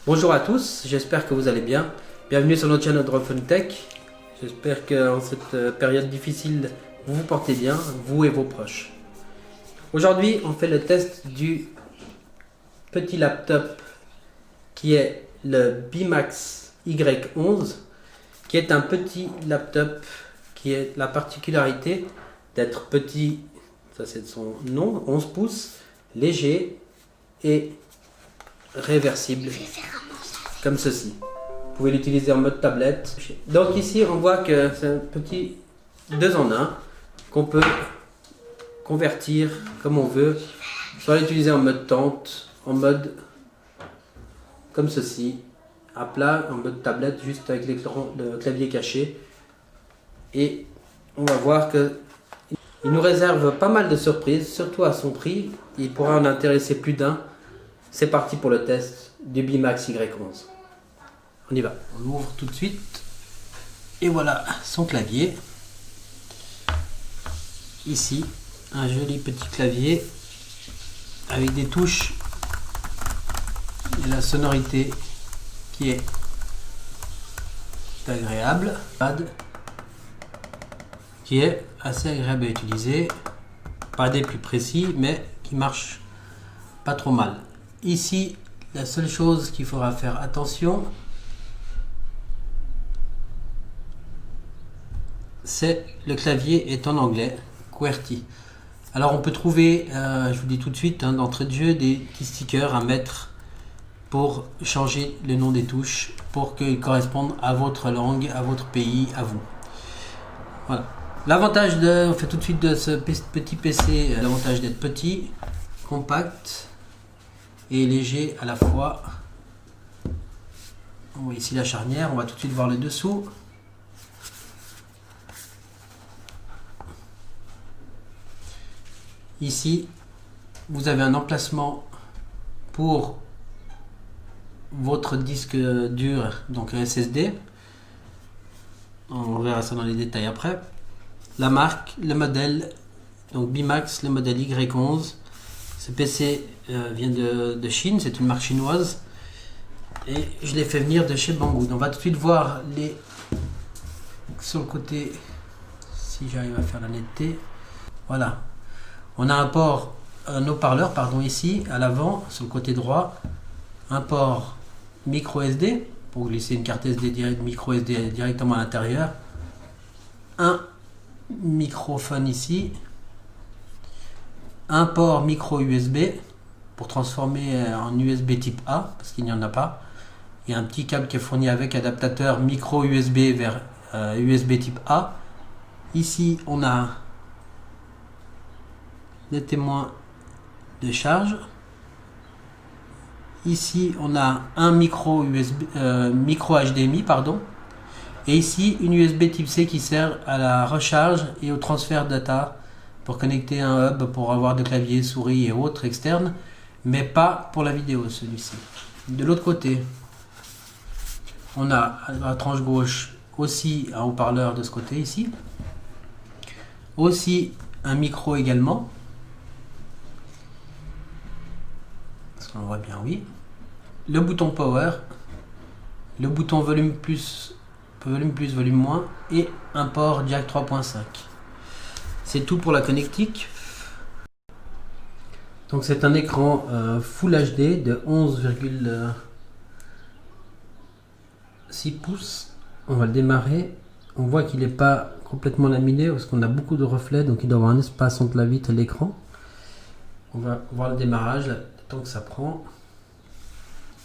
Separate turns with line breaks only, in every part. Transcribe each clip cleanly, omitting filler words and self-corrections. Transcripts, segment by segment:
Bonjour à tous, j'espère que vous allez bien. Bienvenue sur notre chaîne Drone Tech. J'espère qu'en cette période difficile, vous vous portez bien, vous et vos proches. Aujourd'hui, on fait le test du petit laptop qui est le Bimax Y11, qui est un petit laptop qui est la particularité d'être petit, ça c'est son nom, 11 pouces, léger et réversible, comme ceci. Vous pouvez l'utiliser en mode tablette. Donc ici, on voit que c'est un petit 2 en 1 qu'on peut convertir comme on veut, soit l'utiliser en mode tente, en mode comme ceci, à plat, en mode tablette, juste avec le clavier caché. Et on va voir que il nous réserve pas mal de surprises, surtout à son prix. Il pourra en intéresser plus d'un. C'est parti pour le test du Bimax Y11. On y va. On l'ouvre tout de suite. Et voilà son clavier. Ici, un joli petit clavier avec des touches et la sonorité qui est agréable. Qui est assez agréable à utiliser. Pas des plus précis, mais qui marche pas trop mal. Ici, la seule chose qu'il faudra faire attention, c'est le clavier est en anglais, QWERTY. Alors on peut trouver, je vous dis tout de suite, d'entrée de jeu, des petits stickers à mettre pour changer le nom des touches, pour qu'ils correspondent à votre langue, à votre pays, à vous. Voilà. L'avantage on fait tout de suite de ce petit PC, l'avantage d'être petit, compact et léger à la fois. On voit ici la charnière, on va tout de suite voir le dessous. Ici, vous avez un emplacement pour votre disque dur, donc un SSD. On verra ça dans les détails après. La marque, le modèle, donc Bimax, le modèle Y11. Ce PC vient de Chine, c'est une marque chinoise. Et je l'ai fait venir de chez Banggood. On va tout de suite voir les sur le côté, si j'arrive à faire la netteté. Voilà. On a un haut-parleur, ici, à l'avant, sur le côté droit. Un port micro SD, pour glisser une carte SD micro SD directement à l'intérieur. Un microphone ici. Un port micro USB, pour transformer en USB type A, parce qu'il n'y en a pas. Il y a un petit câble qui est fourni avec adaptateur micro USB vers USB type A. Ici, on a des témoins de charge. Ici, on a un micro HDMI, et ici une USB type C qui sert à la recharge et au transfert data pour connecter un hub pour avoir de clavier, souris et autres externes, mais pas pour la vidéo celui-ci. De l'autre côté, on a à la tranche gauche aussi un haut-parleur de ce côté ici, aussi un micro également. On voit bien, oui. Le bouton power, le bouton volume plus, volume moins, et un port jack 3.5. C'est tout pour la connectique. Donc c'est un écran Full HD de 11,6 pouces. On va le démarrer. On voit qu'il n'est pas complètement laminé parce qu'on a beaucoup de reflets, donc il doit y avoir un espace entre la vitre et l'écran. On va voir le démarrage. Tant que ça prend,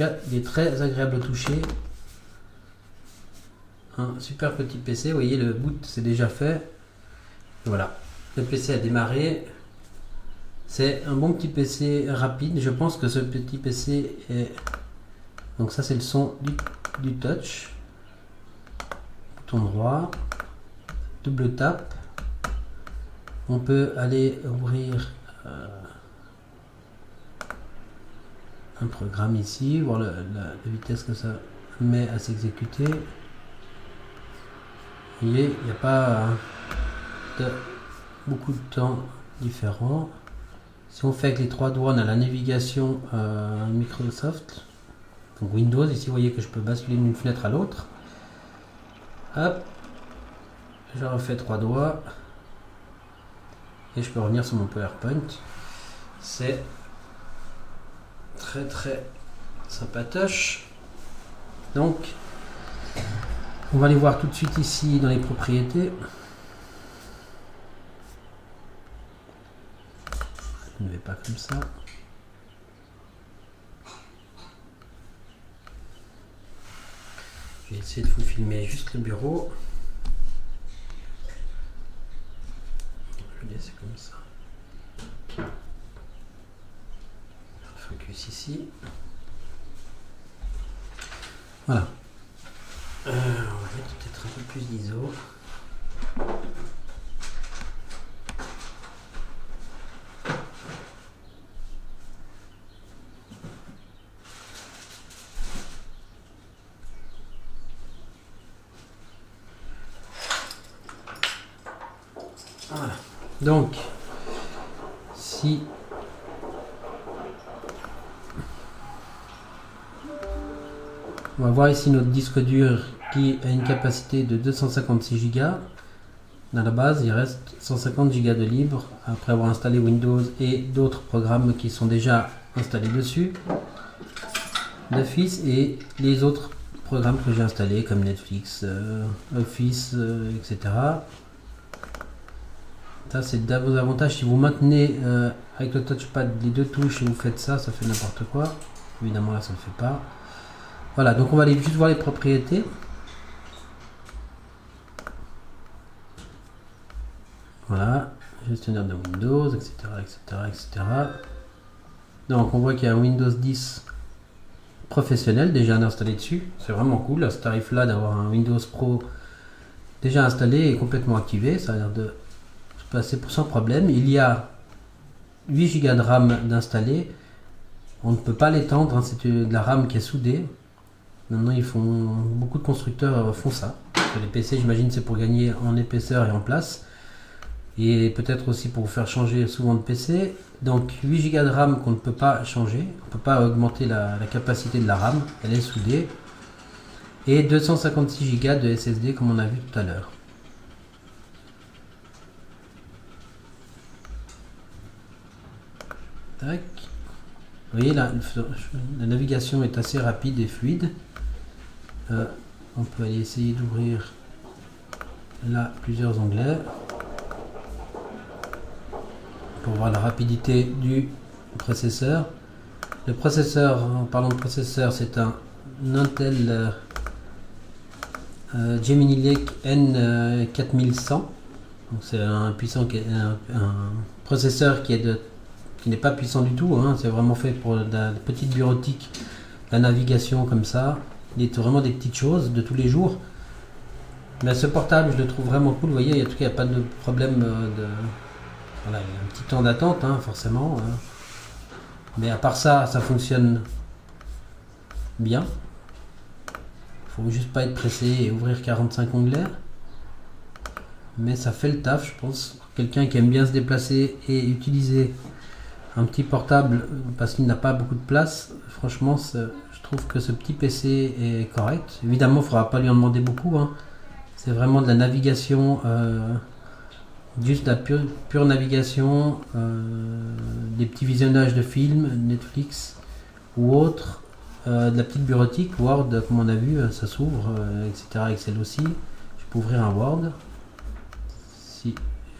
il est très agréable au toucher. Un super petit PC, vous voyez le boot c'est déjà fait. Voilà, le PC a démarré. C'est un bon petit PC rapide. Je pense que ce petit PC est, donc ça c'est le son du touch. Bouton droit, double tap. On peut aller ouvrir un programme ici, voir la vitesse que ça met à s'exécuter. Vous voyez, il n'y a pas beaucoup de temps différent. Si on fait avec les trois doigts, on a la navigation Microsoft. Donc Windows, ici vous voyez que je peux basculer d'une fenêtre à l'autre. Hop, je refais 3 doigts et je peux revenir sur mon PowerPoint. C'est très sympatoche. Donc on va aller voir tout de suite ici dans les propriétés. Je ne vais pas comme ça. Je vais essayer de vous filmer juste le bureau. Je vais laisser comme ça. Focus ici. Voilà. On va mettre peut-être un peu plus d'ISO. Voilà. Donc, si on va voir ici notre disque dur qui a une capacité de 256 Go. À la base, il reste 150 Go de libre après avoir installé Windows et d'autres programmes qui sont déjà installés dessus d'office et les autres programmes que j'ai installés comme Netflix, Office, etc. Ça c'est vos avantages. Si vous maintenez avec le touchpad les deux touches et vous faites ça, ça fait n'importe quoi. Évidemment là ça ne le fait pas. Voilà, donc on va aller juste voir les propriétés. Voilà, gestionnaire de Windows, etc. Donc on voit qu'il y a un Windows 10 professionnel déjà installé dessus. C'est vraiment cool à ce tarif là d'avoir un Windows Pro déjà installé et complètement activé. Ça a l'air de se passer sans problème. Il y a 8 Go de RAM d'installer. On ne peut pas l'étendre, hein, c'est de la RAM qui est soudée. Maintenant, beaucoup de constructeurs font ça. Sur les PC, j'imagine, c'est pour gagner en épaisseur et en place. Et peut-être aussi pour vous faire changer souvent de PC. Donc 8 Go de RAM qu'on ne peut pas changer. On ne peut pas augmenter la capacité de la RAM. Elle est soudée. Et 256 Go de SSD comme on a vu tout à l'heure. Tac. Vous voyez, la navigation est assez rapide et fluide. On peut aller essayer d'ouvrir là plusieurs onglets pour voir la rapidité du processeur. Le processeur, en parlant de processeur, c'est un Intel Gemini Lake N4100. C'est un processeur qui n'est pas puissant du tout, hein. C'est vraiment fait pour la petite bureautique, la navigation comme ça. Il est vraiment des petites choses de tous les jours. Mais ce portable, je le trouve vraiment cool. Vous voyez, en tout cas, il n'y a pas de problème Voilà, il y a un petit temps d'attente, hein, forcément. Mais à part ça, ça fonctionne bien. Il faut juste pas être pressé et ouvrir 45 onglets. Mais ça fait le taf, je pense. Quelqu'un qui aime bien se déplacer et utiliser un petit portable parce qu'il n'a pas beaucoup de place, franchement, je trouve que ce petit PC est correct. Évidemment, il ne faudra pas lui en demander beaucoup, hein. C'est vraiment de la navigation, juste de la pure navigation, des petits visionnages de films, Netflix ou autre, de la petite bureautique, Word, comme on a vu, ça s'ouvre, etc. Excel aussi. Je peux ouvrir un Word. Si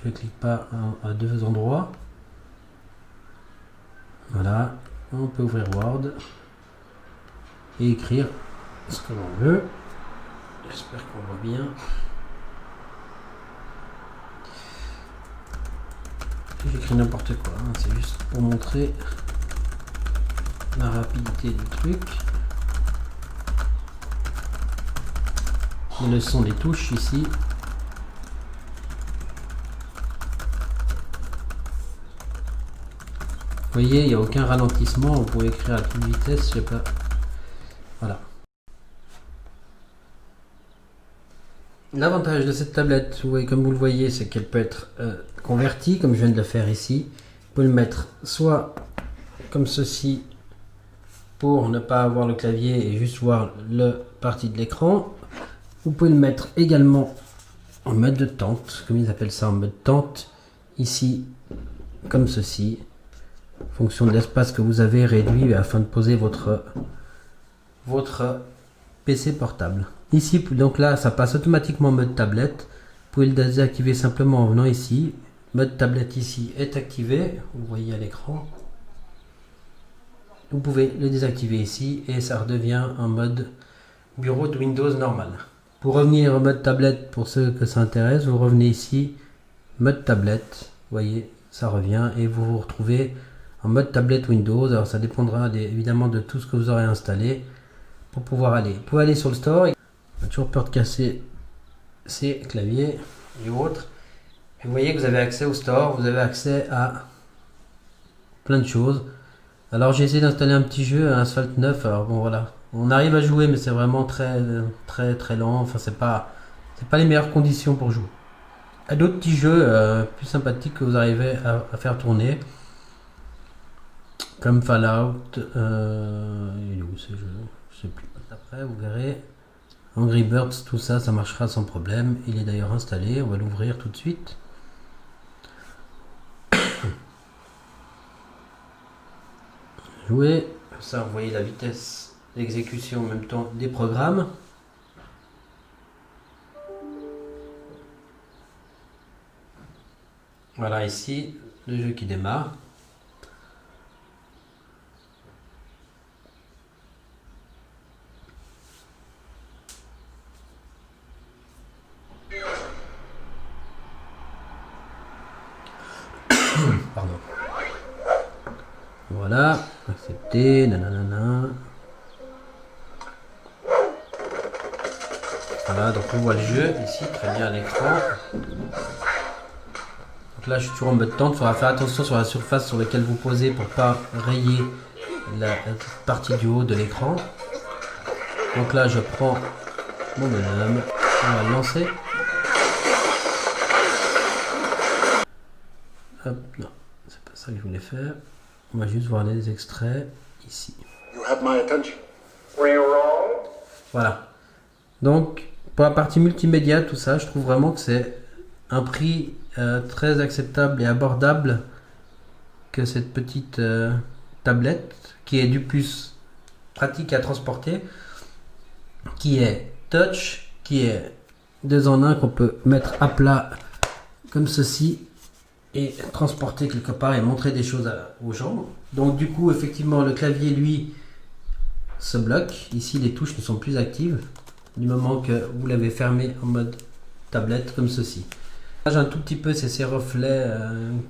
je ne clique pas à deux endroits. Voilà, on peut ouvrir Word et écrire ce que l'on veut. J'espère qu'on voit bien. J'écris n'importe quoi, hein. C'est juste pour montrer la rapidité du truc. Et le son des touches ici. Vous voyez, il n'y a aucun ralentissement, vous pouvez écrire à toute vitesse, je sais pas. Voilà. L'avantage de cette tablette, comme vous le voyez, c'est qu'elle peut être convertie, comme je viens de le faire ici. Vous pouvez le mettre soit comme ceci, pour ne pas avoir le clavier et juste voir le partie de l'écran. Vous pouvez le mettre également en mode de tente, comme ils appellent ça, en mode tente, ici, comme ceci, en fonction de l'espace que vous avez réduit afin de poser votre PC portable. Ici, donc là, ça passe automatiquement en mode tablette. Vous pouvez le désactiver simplement en venant ici. Mode tablette ici est activé, vous voyez à l'écran. Vous pouvez le désactiver ici et ça redevient en mode bureau de Windows normal. Pour revenir en mode tablette, pour ceux que ça intéresse, vous revenez ici, mode tablette, vous voyez, ça revient et vous vous retrouvez en mode tablette Windows. Alors ça dépendra évidemment de tout ce que vous aurez installé pour pouvoir aller. Vous pouvez aller sur le store, on a toujours peur de casser ces claviers et autres. Et vous voyez que vous avez accès au store, vous avez accès à plein de choses. Alors j'ai essayé d'installer un petit jeu, Asphalt 9, alors bon voilà. On arrive à jouer mais c'est vraiment très lent, enfin c'est pas les meilleures conditions pour jouer. Il y a d'autres petits jeux plus sympathiques que vous arrivez à faire tourner. Comme Fallout, il est où ce jeu? Je sais plus. Après vous verrez, Angry Birds, tout ça, ça marchera sans problème. Il est d'ailleurs installé, on va l'ouvrir tout de suite. Jouer, ça vous voyez la vitesse d'exécution en même temps des programmes. Voilà ici le jeu qui démarre. Pardon. Voilà, accepter, nanana. Voilà, donc on voit le jeu ici, très bien à l'écran. Donc là, je suis toujours en mode tente. Il faudra faire attention sur la surface sur laquelle vous posez pour pas rayer la partie du haut de l'écran. Donc là, je prends mon bonhomme, on va le lancer. Hop, non, c'est pas ça que je voulais faire. On va juste voir les extraits ici. Voilà. Donc, pour la partie multimédia, tout ça, je trouve vraiment que c'est un prix très acceptable et abordable que cette petite tablette qui est du plus pratique à transporter, qui est touch, qui est 2 en 1 qu'on peut mettre à plat comme ceci et transporter quelque part et montrer des choses aux gens. Donc du coup effectivement le clavier lui se bloque. Ici les touches ne sont plus actives du moment que vous l'avez fermé en mode tablette comme ceci. Un tout petit peu c'est ces reflets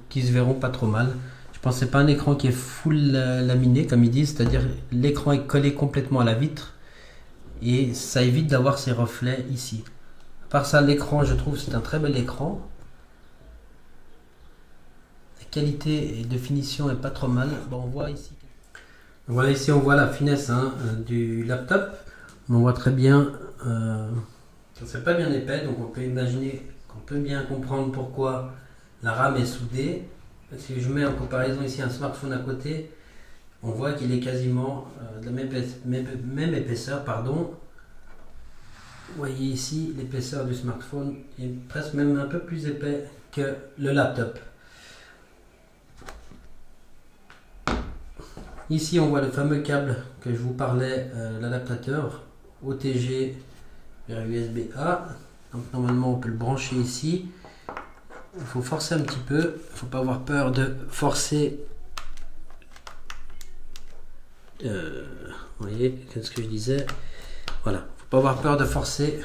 qui se verront pas trop mal. Je pense que c'est pas un écran qui est full laminé comme ils disent, c'est-à-dire l'écran est collé complètement à la vitre et ça évite d'avoir ces reflets ici. À part ça, l'écran, je trouve c'est un très bel écran. La qualité de finition est pas trop mal. Bon, on voit ici. Voilà, ici on voit la finesse du laptop. On voit très bien. C'est pas bien épais, donc on peut imaginer qu'on peut bien comprendre pourquoi la RAM est soudée. Si je mets en comparaison ici un smartphone à côté, on voit qu'il est quasiment de la même épaisseur, pardon. Vous voyez ici l'épaisseur du smartphone est presque même un peu plus épais que le laptop. Ici on voit le fameux câble que je vous parlais, l'adaptateur OTG vers USB-A. Donc normalement on peut le brancher ici. Il faut forcer un petit peu, il ne faut pas avoir peur de forcer. Vous voyez, qu'est-ce que je disais? Voilà, il ne faut pas avoir peur de forcer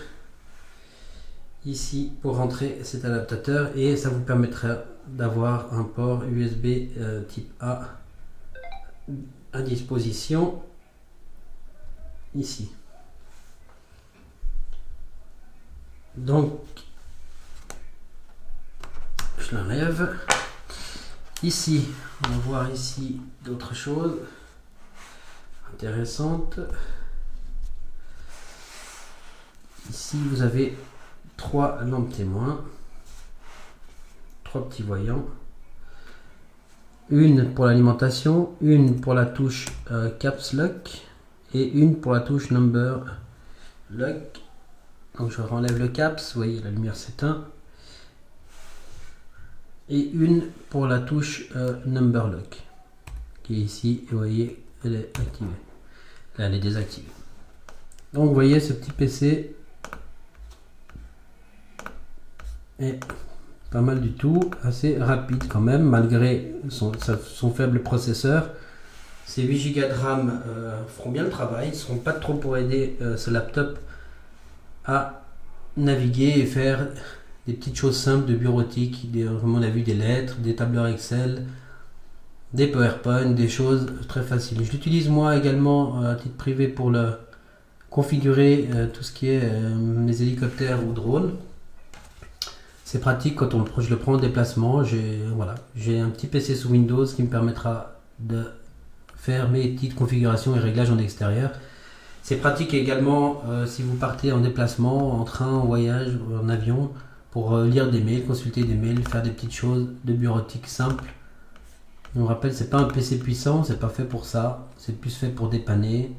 ici pour rentrer cet adaptateur et ça vous permettra d'avoir un port USB type A à disposition ici. Donc je l'enlève. Ici, on va voir ici d'autres choses intéressantes. Ici, vous avez 3 lampes témoins, 3 petits voyants. une pour l'alimentation, une pour la touche Caps Lock et une pour la touche Number Lock. Donc je renlève le Caps, vous voyez la lumière s'éteint. Et une pour la touche Number Lock qui est ici, et vous voyez elle est activée. Là elle est désactivée. Donc vous voyez ce petit PC est pas mal du tout, assez rapide quand même malgré son faible processeur. Ces 8 Go de RAM feront bien le travail, ils ne seront pas trop pour aider ce laptop à naviguer et faire des petites choses simples de bureautique. Comme on a vu, des lettres, des tableurs Excel, des PowerPoint, des choses très faciles. Je l'utilise moi également à titre privé pour configurer tout ce qui est mes hélicoptères ou drones. C'est pratique quand je le prends en déplacement. J'ai un petit PC sous Windows qui me permettra de faire mes petites configurations et réglages en extérieur. C'est pratique également si vous partez en déplacement, en train, en voyage, en avion, pour lire des mails, consulter des mails, faire des petites choses de bureautique simples. Je me rappelle, c'est pas un PC puissant, c'est pas fait pour ça. C'est plus fait pour dépanner,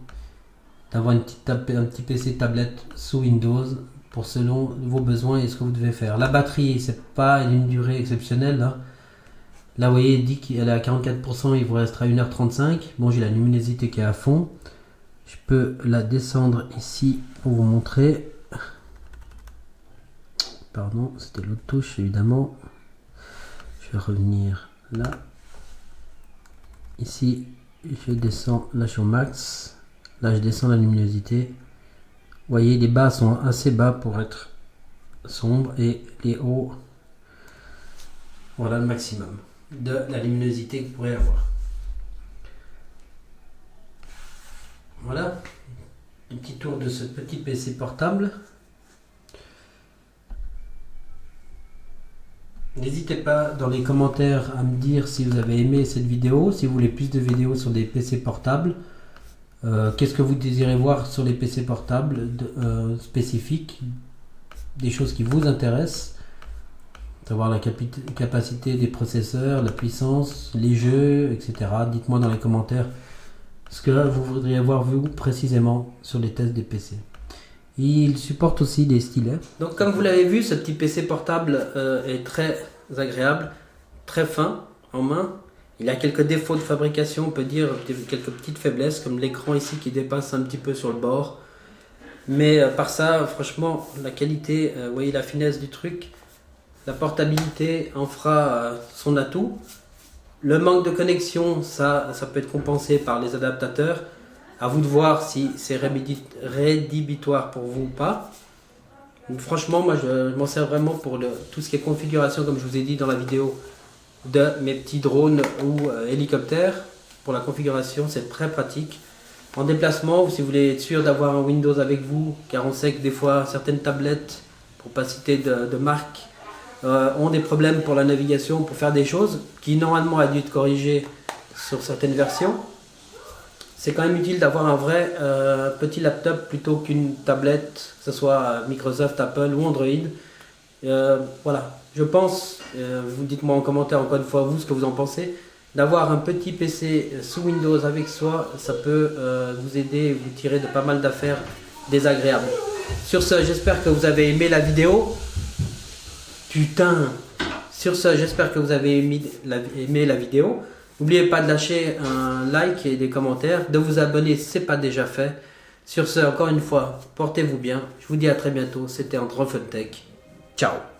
d'avoir un petit PC tablette sous Windows pour selon vos besoins et ce que vous devez faire. La batterie, c'est pas une durée exceptionnelle. Là, vous voyez, il dit qu'elle est à 44%, il vous restera 1h35. Bon, j'ai la luminosité qui est à fond. Je peux la descendre ici pour vous montrer. Pardon, c'était l'autre touche évidemment. Je vais revenir là. Ici, je descends, là je suis au max. Là, je descends la luminosité. Vous voyez, les bas sont assez bas pour être sombres et les hauts, voilà le maximum de la luminosité que vous pourrez avoir. Voilà, un petit tour de ce petit PC portable. N'hésitez pas dans les commentaires à me dire si vous avez aimé cette vidéo, si vous voulez plus de vidéos sur des PC portables. Qu'est-ce que vous désirez voir sur les PC portables spécifiques, des choses qui vous intéressent, savoir la capacité des processeurs, la puissance, les jeux, etc. Dites-moi dans les commentaires ce que vous voudriez voir vous précisément sur les tests des PC. Il supporte aussi des stylets. Donc comme vous l'avez vu, ce petit PC portable est très agréable, très fin en main. Il a quelques défauts de fabrication, on peut dire, quelques petites faiblesses, comme l'écran ici qui dépasse un petit peu sur le bord. Mais par ça, franchement, la qualité, vous voyez la finesse du truc, la portabilité en fera son atout. Le manque de connexion, ça peut être compensé par les adaptateurs. À vous de voir si c'est rédhibitoire pour vous ou pas. Donc, franchement, moi je m'en sers vraiment pour tout ce qui est configuration, comme je vous ai dit dans la vidéo, de mes petits drones ou hélicoptères. Pour la configuration, c'est très pratique. En déplacement, si vous voulez être sûr d'avoir un Windows avec vous, car on sait que des fois certaines tablettes, pour pas citer de marque, ont des problèmes pour la navigation, pour faire des choses qui normalement a dû être corrigées sur certaines versions. C'est quand même utile d'avoir un vrai petit laptop plutôt qu'une tablette, que ce soit Microsoft, Apple ou Android. Voilà, je pense, vous dites-moi en commentaire encore une fois vous ce que vous en pensez, d'avoir un petit PC sous Windows avec soi, ça peut vous aider et vous tirer de pas mal d'affaires désagréables. Sur ce, j'espère que vous avez aimé la vidéo. Putain! Sur ce, j'espère que vous avez aimé la vidéo. N'oubliez pas de lâcher un like et des commentaires, de vous abonner si ce n'est pas déjà fait. Sur ce, encore une fois, portez-vous bien. Je vous dis à très bientôt. C'était Androphone Tech. Ciao!